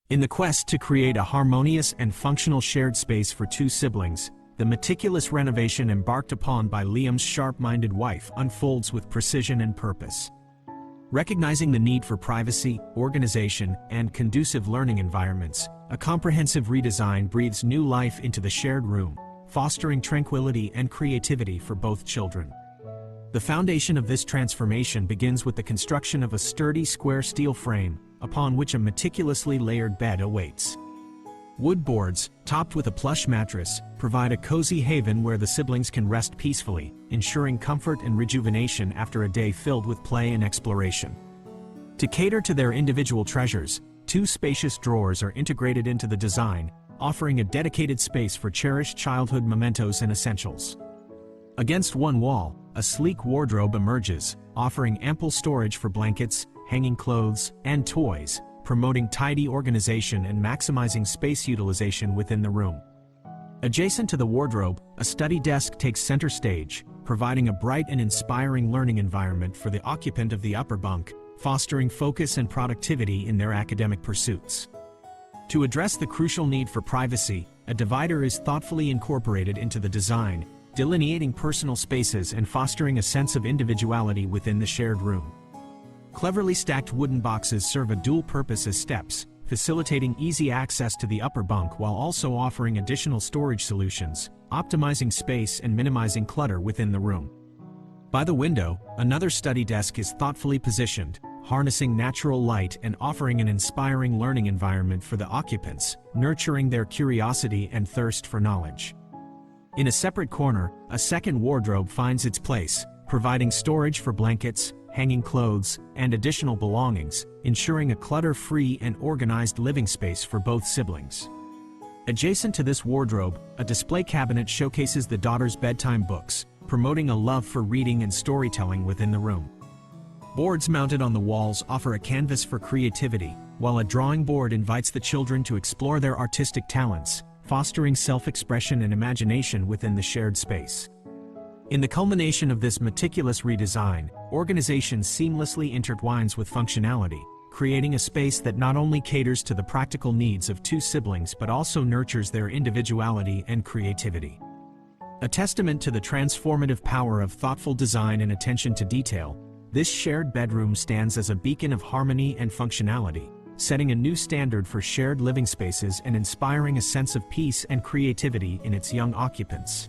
In the quest to create a harmonious and functional shared space for two siblings, the meticulous renovation embarked upon by Liam's sharp-minded wife unfolds with precision and purpose. Recognizing the need for privacy, organization, and conducive learning environments, a comprehensive redesign breathes new life into the shared room, fostering tranquility and creativity for both children. The foundation of this transformation begins with the construction of a sturdy square steel frame, upon which a meticulously layered bed awaits. Wood boards, topped with a plush mattress, provide a cozy haven where the siblings can rest peacefully, ensuring comfort and rejuvenation after a day filled with play and exploration. To cater to their individual treasures, two spacious drawers are integrated into the design, offering a dedicated space for cherished childhood mementos and essentials. Against one wall, a sleek wardrobe emerges, offering ample storage for blankets, hanging clothes, and toys, promoting tidy organization and maximizing space utilization within the room. Adjacent to the wardrobe, a study desk takes center stage, providing a bright and inspiring learning environment for the occupant of the upper bunk, fostering focus and productivity in their academic pursuits. To address the crucial need for privacy, a divider is thoughtfully incorporated into the design, delineating personal spaces and fostering a sense of individuality within the shared room. Cleverly stacked wooden boxes serve a dual purpose as steps, facilitating easy access to the upper bunk while also offering additional storage solutions, optimizing space and minimizing clutter within the room. By the window, another study desk is thoughtfully positioned, harnessing natural light and offering an inspiring learning environment for the occupants, nurturing their curiosity and thirst for knowledge. In a separate corner, a second wardrobe finds its place, providing storage for blankets, hanging clothes, and additional belongings, ensuring a clutter-free and organized living space for both siblings. Adjacent to this wardrobe, a display cabinet showcases the daughter's bedtime books, promoting a love for reading and storytelling within the room. Boards mounted on the walls offer a canvas for creativity, while a drawing board invites the children to explore their artistic talents, fostering self-expression and imagination within the shared space. In the culmination of this meticulous redesign, organization seamlessly intertwines with functionality, creating a space that not only caters to the practical needs of two siblings but also nurtures their individuality and creativity. A testament to the transformative power of thoughtful design and attention to detail, this shared bedroom stands as a beacon of harmony and functionality, setting a new standard for shared living spaces and inspiring a sense of peace and creativity in its young occupants.